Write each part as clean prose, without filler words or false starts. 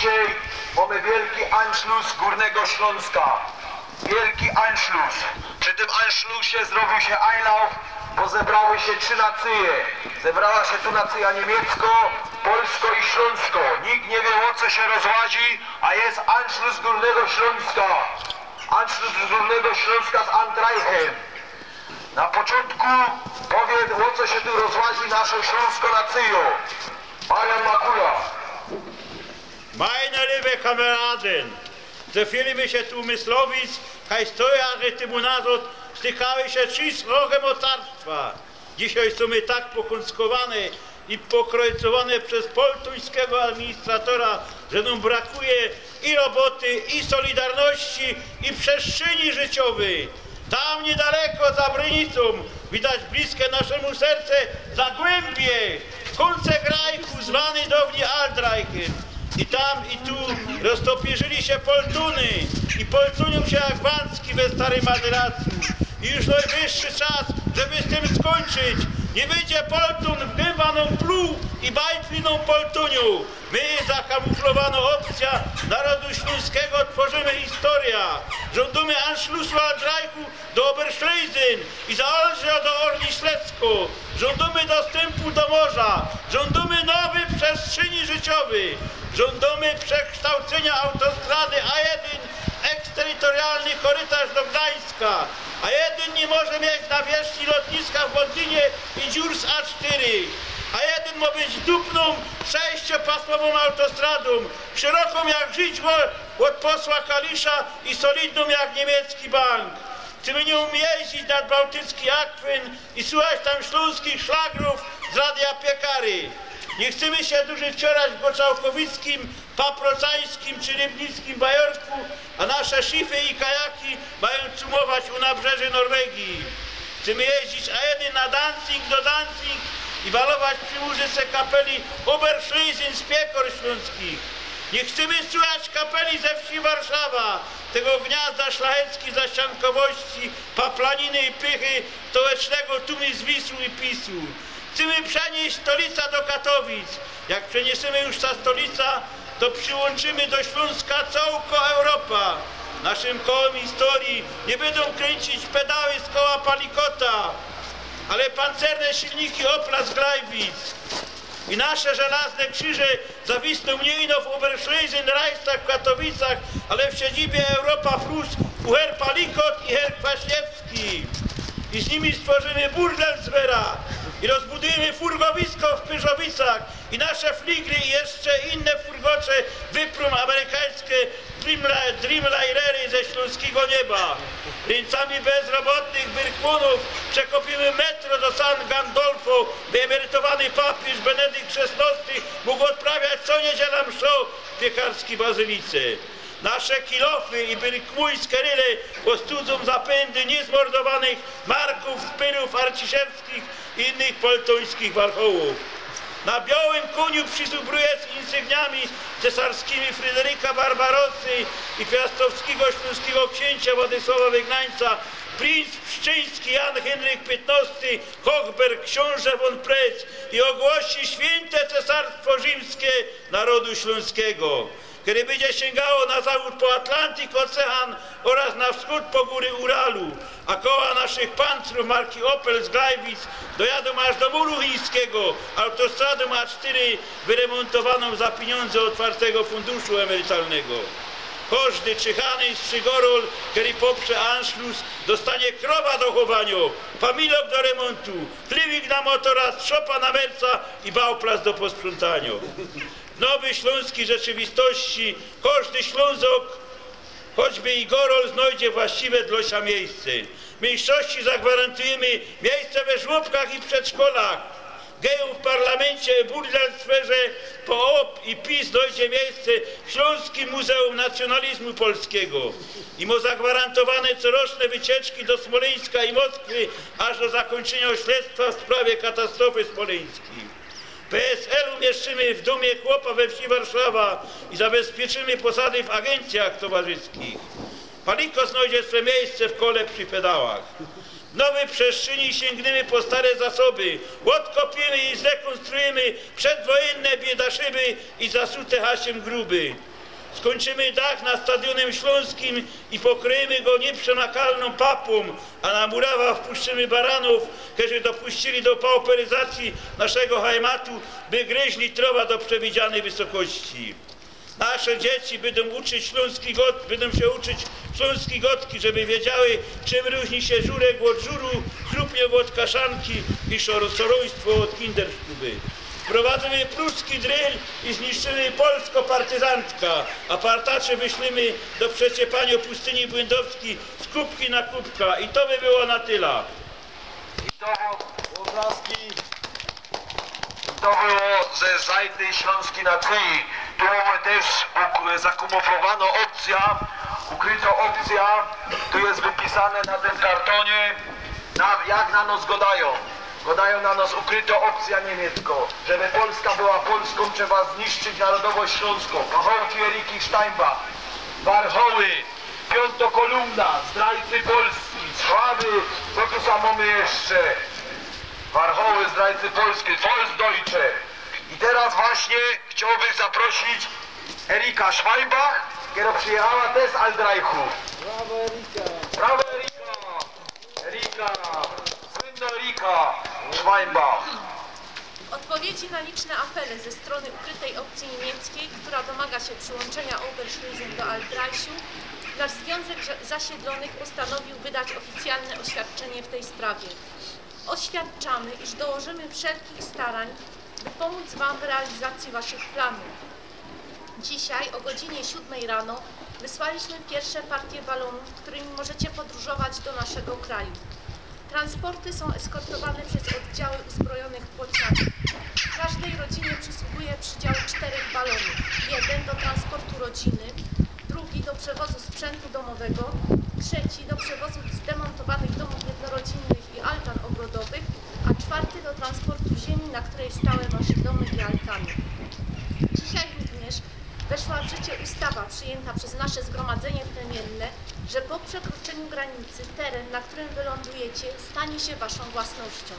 Dzisiaj mamy wielki Anschluss Górnego Śląska. Wielki Anschluss. Przy tym Anschlussie zrobił się Einlauf, bo zebrały się 3 nacje. Zebrała się tu nacja niemiecko, polsko i śląsko. Nikt nie wie, o co się rozładzi, a jest Anschluss Górnego Śląska. Anschluss Górnego Śląska z Antreichem. Na początku powie, o co się tu rozładzi naszą śląsko-nacją. Marian Makula. Meine liebe Kameraden, so viele mi się tu Myslowic, historiarzy tymu naród stykały się 3 srogiem mocarstwa. Dzisiaj są my tak pokonskowane i pokrojcowane przez poltuńskiego administratora, że nam brakuje i roboty, i solidarności, i przestrzeni życiowej. Tam niedaleko za Brynicą widać bliskie naszemu serce Zagłębie, Kunzegrajku zwany dawniej Altreichem. I tam i tu roztopierzyli się Poltuny i poltunią się jak Wanski we Starym Maderacu. I już najwyższy czas, żeby z tym skończyć. Nie wyjdzie Poltun w gębaną pluł i bajtliną Poltuniu. My, zakamuflowana opcja narodu śląskiego, tworzymy historię. Żądamy Anschlussu Altreichu do Oberschlesien i za Olża do Orli Śledzko. Żądamy dostępu do morza. Żądamy nowej przestrzeni życiowej. Żądamy przekształcenia autostrady A1 eksterytorialny korytarz do Gdańska. A1 nie może mieć nawierzchni lotniska w Modlinie i dziur z A4. A1 ma być dupną, 6-pasmową autostradą, szeroką jak żydło od posła Kalisza i solidną jak niemiecki bank. Chcemy nią jeździć nad bałtycki akwyn i słuchać tam śląskich szlagrów z radia Piekary. Nie chcemy się dłużej wciorać w Goczałkowickim, Paprocańskim czy Rybnickim bajorku, a nasze szify i kajaki mają cumować u nabrzeży Norwegii. Chcemy jeździć A1 na Danzig do Danzig i balować przy łużyce kapeli Oberschlesien z Piekor Śląskich. Nie chcemy słuchać kapeli ze wsi Warszawa, tego gniazda szlacheckiej zaściankowości, paplaniny i pychy, stołecznego tumy z Wisłu i PiS-u. Chcemy przenieść stolicę do Katowic. Jak przeniesiemy już ta stolica, to przyłączymy do Śląska całą Europa. Naszym kołem historii nie będą kręcić pedały z koła Palikota, ale pancerne silniki Opla z Glajwic. I nasze żelazne krzyże zawisną nie ino w Oberschlesien, Reichstag w Katowicach, ale w siedzibie Europa Plus u Herr Palikot i Herr Kwaśniewski. I z nimi stworzymy Burdelswera i rozbudujemy furgowisko w Pyrzowicach i nasze fligry i jeszcze inne furgocze wyprą amerykańskie Dreamlinery ze śląskiego nieba. Ręcami bezrobotnych Wyrkłunów przekopimy metro do San Gandolfo, by emerytowany papież Benedykt XVI mógł odprawiać co niedziela mszą w piekarskiej bazylice. Nasze kilofy i byrkmuńskie ryle ostudzą zapędy niezmordowanych Marków, Spyrów, Arciszewskich i innych poltońskich warchołów. Na białym koniu przyzubruje z insygniami cesarskimi Fryderyka Barbarossy i piastowskiego śląskiego księcia Władysława Wygnańca princ pszczyński Jan Henryk XV, Hochberg, książę von Pretz i ogłosi święte cesarstwo rzymskie narodu śląskiego, kiedy będzie sięgało na zachód po Atlantyk, Ocean oraz na wschód po góry Uralu, a koła naszych pancrów marki Opel z Glajwic dojadą aż do muru chińskiego, autostradą A4 wyremontowaną za pieniądze otwartego funduszu emerytalnego. Każdy czyhany z Przygorol, który poprze Anschluss, dostanie krowa do chowania, familok do remontu, kliwik na motora, szopa na merca i bałplas do posprzątania. W nowej śląskiej rzeczywistości każdy Ślązok, choćby i Gorol, znajdzie właściwe dla miejsce. Mniejszości zagwarantujemy miejsce we żłobkach i przedszkolach. Gejom w parlamencie, burdelstwerze, PO i PiS znajdzie miejsce w Śląskim Muzeum Nacjonalizmu Polskiego. I mu zagwarantowane coroczne wycieczki do Smoleńska i Moskwy, aż do zakończenia śledztwa w sprawie katastrofy smoleńskiej. PSL umieszczymy w domie chłopa we wsi Warszawa i zabezpieczymy posady w agencjach towarzyskich. Paliko znajdzie swe miejsce w kole przy pedałach. W nowej przestrzeni sięgniemy po stare zasoby, odkopiemy i zrekonstruujemy przedwojenne biedaszyby i zasute hasiem gruby. Skończymy dach nad Stadionem Śląskim i pokryjemy go nieprzemakalną papą, a na murawa wpuszczymy baranów, którzy dopuścili do pauperyzacji naszego hajmatu, by gryźli trova do przewidzianej wysokości. Nasze dzieci będą się uczyć śląskiej gotki, żeby wiedziały, czym różni się żurek od żuru, chrupniew od kaszanki i sorojstwo od kindersztuby. Wprowadzimy pruski dryl i zniszczymy polsko-partyzantka, a partacze wyślimy do przeciepania pustyni błędowskiej z kubki na kubka. I to by było na tyle. To było ze zajty śląskiej nacji. Tu mamy też zakamuflowana opcja, ukryta opcja. Tu jest wypisane na tym kartonie, jak na nas godają. Godają na nas ukryta opcja niemiecka. Żeby Polska była Polską, trzeba zniszczyć narodowość śląską. Pachołki Eriki Steinbach, Warchoły, Piątokolumna, zdrajcy Polski, Szwaby, co tu samo mamy jeszcze? Warchoły, zdrajcy Polski, Volksdeutsche. I teraz właśnie chciałbym zaprosić Erika Schweinbach, która przyjechała też z Altreichu. Brawo Erika! Brawo Erika! Erika! Słynna Erika Schweinbach. Odpowiedzi na liczne apele ze strony ukrytej opcji niemieckiej, która domaga się przyłączenia Oberschlesien do Altreichu, nasz Związek Zasiedlonych postanowił wydać oficjalne oświadczenie w tej sprawie. Oświadczamy, iż dołożymy wszelkich starań, by pomóc Wam w realizacji Waszych planów. Dzisiaj o godzinie 7 rano wysłaliśmy pierwsze partie balonów, którymi możecie podróżować do naszego kraju. Transporty są eskortowane przez oddziały uzbrojonych płociarzy. Każdej rodzinie przysługuje przydział 4 balonów. Jeden do transportu rodziny, drugi do przewozu sprzętu domowego, trzeci do przewozu zdemontowanych domów jednorodzinnych i altan ogrodowych, a czwarty do transportu ziemi, na której stałe Wasze domy i altany. Dzisiaj również weszła w życie ustawa przyjęta przez nasze zgromadzenie plemienne, że po przekroczeniu granicy teren, na którym wylądujecie, stanie się Waszą własnością.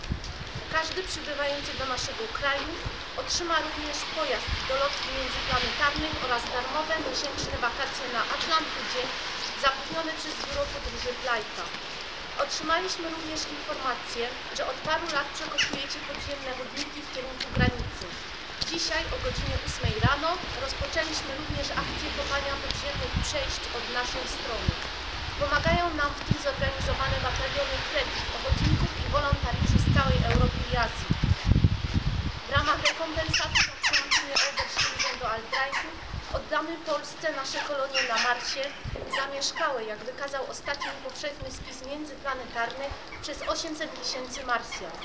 Każdy przybywający do naszego kraju otrzyma również pojazd do lotów międzyplanetarnych oraz darmowe miesięczne wakacje na Atlantydzie zapewnione przez biuro podróży Flighta. Otrzymaliśmy również informację, że od paru lat przekopujecie podziemne chodniki w kierunku granicy. Dzisiaj o godzinie 8 rano rozpoczęliśmy również akcję kopania podziemnych przejść od naszej strony. Pomagają nam w tym zorganizowane bataliony kretów, ochotników i wolontariuszy z całej Europy i Azji. W ramach rekompensaty za przyłączenie Oberschlesien do Altreichu oddamy Polsce nasze kolonie na Marsie, zamieszkałe, jak wykazał ostatni powszechny spis międzyplanetarny, przez 800 000 Marsjan.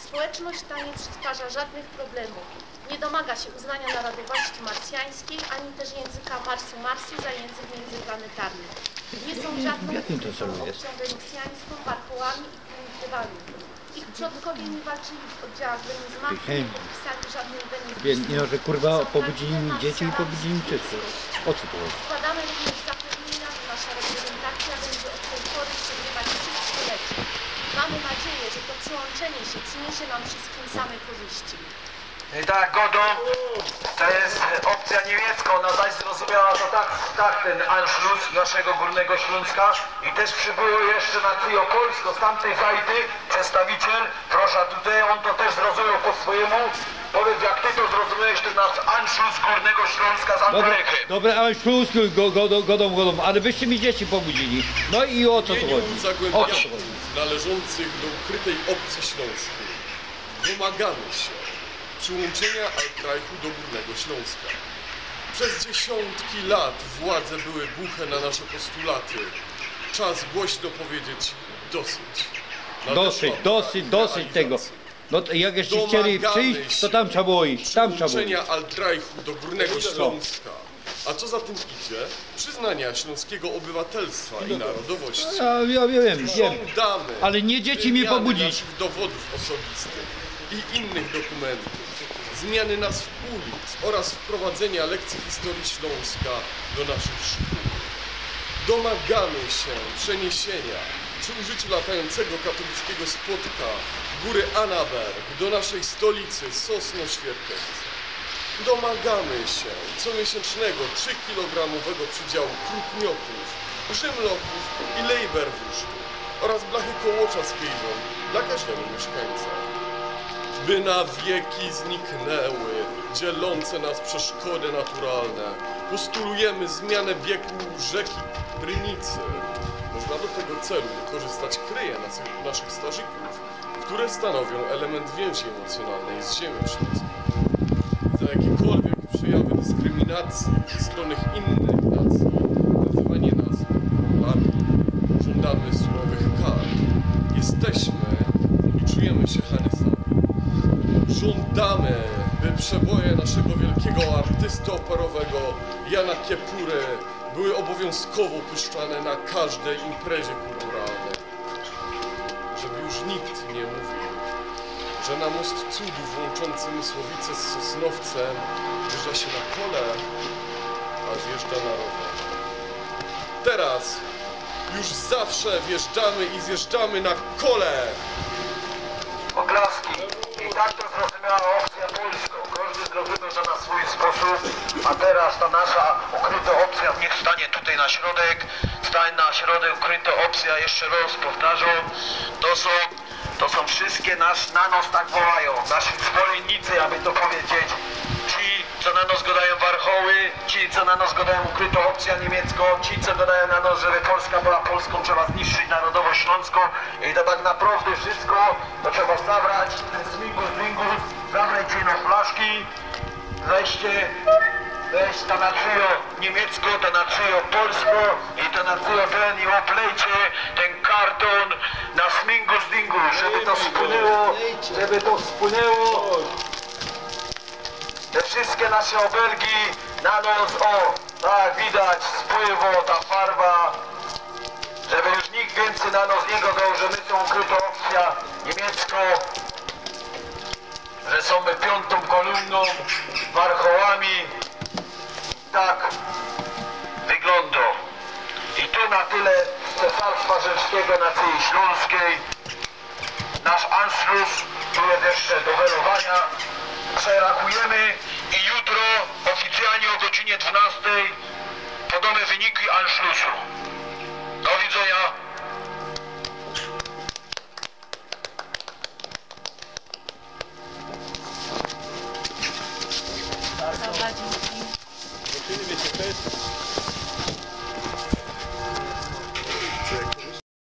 Społeczność ta nie przysparza żadnych problemów. Nie domaga się uznania narodowości marsjańskiej, ani też języka Marsu za język międzyplanetarny. Nie są żadną opcją wenecjańską, warchołami i prymitywami. Ich przodkowie nie walczyli w oddziałach wenizmach, nie podpisali żadnych wenizmów. Nie, że kurwa pobudzili mi dzieci i pobudzili mi czysto. O co to chodzi? Składamy również zapewnienia, że nasza reprezentacja będzie od tej pory przegrywać wszystkie mecze. Mamy nadzieję, że to przyłączenie się przyniesie nam wszystkim same korzyści. I tak, Godo, to jest opcja niemiecka, ona zaś zrozumiała to tak ten Anschluss naszego Górnego Śląska i też przybyło jeszcze na Trio Polsko z tamtej zajty przedstawiciel, proszę tutaj, on to też zrozumiał po swojemu. Powiedz, jak ty to zrozumiałeś, ten nasz Anschluss Górnego Śląska z Antwerpy. Dobra, ale Anschluss godą, ale byście mi dzieci pobudzili. No i o co to chodzi? O co to chodzi? Należących do ukrytej opcji śląskiej domagamy się przyłączenia Altreichu do Górnego Śląska. Przez dziesiątki lat władze były głuche na nasze postulaty. Czas głośno powiedzieć dosyć. Dosyć tego. No to jak jeszcze chcieli przyjść, to tam trzeba było iść. Przyłączenia Altreichu do Górnego Śląska. A co za tym idzie? Przyznania śląskiego obywatelstwa i narodowości. Ja wiem. Żądamy Ale nie dzieci mi wymiany pobudzić. naszych dowodów osobistych i innych dokumentów, zmiany nazw ulic oraz wprowadzenia lekcji historii Śląska do naszych szkół. Domagamy się przeniesienia przy użyciu latającego katolickiego spotka góry Annaberg do naszej stolicy Sosnoświerkowca. Domagamy się comiesięcznego 3-kilogramowego przydziału krupniotów, rzymloków i lejberwusztu oraz blachy kołocza z kejzą dla każdego mieszkańca. By na wieki zniknęły dzielące nas przeszkody naturalne, postulujemy zmianę biegu rzeki Brynicy. Można do tego celu wykorzystać kryje naszych strażników, które stanowią element więzi emocjonalnej z ziemią śląską. Za jakiekolwiek przejawy dyskryminacji ze strony innych nacji, nazywanie nas Polakami, żądamy surowych kar. Jesteśmy i czujemy się hanesami. Żądamy, by przeboje naszego wielkiego artysty operowego Jana Kiepury były obowiązkowo puszczane na każdej imprezie kulturalnej. Żeby już nikt nie mówił, że na most cudów łączący Mysłowice z Sosnowcem wjeżdża się na kole, a zjeżdża na rower. Teraz już zawsze wjeżdżamy i zjeżdżamy na kole! Oklaski. I tak to zrozumiała opcja polska. Każdy zrozumiał to na swój sposób, a teraz ta nasza ukryta opcja niech stanie tutaj na środek. Stań na środek, ukryta opcja, jeszcze raz powtarzam. To są wszystkie na nas tak wołają, nasi zwolennicy, aby to powiedzieć. Ci, co na nas gadają warchoły, ci, co na nas gadają ukrytą opcja niemiecką, ci, co gadają na nas, żeby Polska była Polską, trzeba zniszczyć narodowość śląską i to tak naprawdę wszystko, to trzeba zabrać, ten smingus, zabrać jedną flaszki, weź to na czyjo niemiecko, to na czyjo polsko i to na czyjo ten i oplejcie ten karton na smingus dingus, żeby to spłynęło. Te wszystkie nasze obelgi na nos, o, tak widać, spływo, ta farba, żeby już nikt więcej na nos nie gadał, że my są ukryta opcja niemiecką, że są my piątą kolumną, warchołami. Tak wygląda. I tu na tyle z Cesarstwa Rzymskiego na całej Śląskiej. Nasz Anschluss, tu jest jeszcze do welowania. Przerakujemy i jutro oficjalnie o godzinie 12 podamy wyniki Anschlussu. Do widzenia.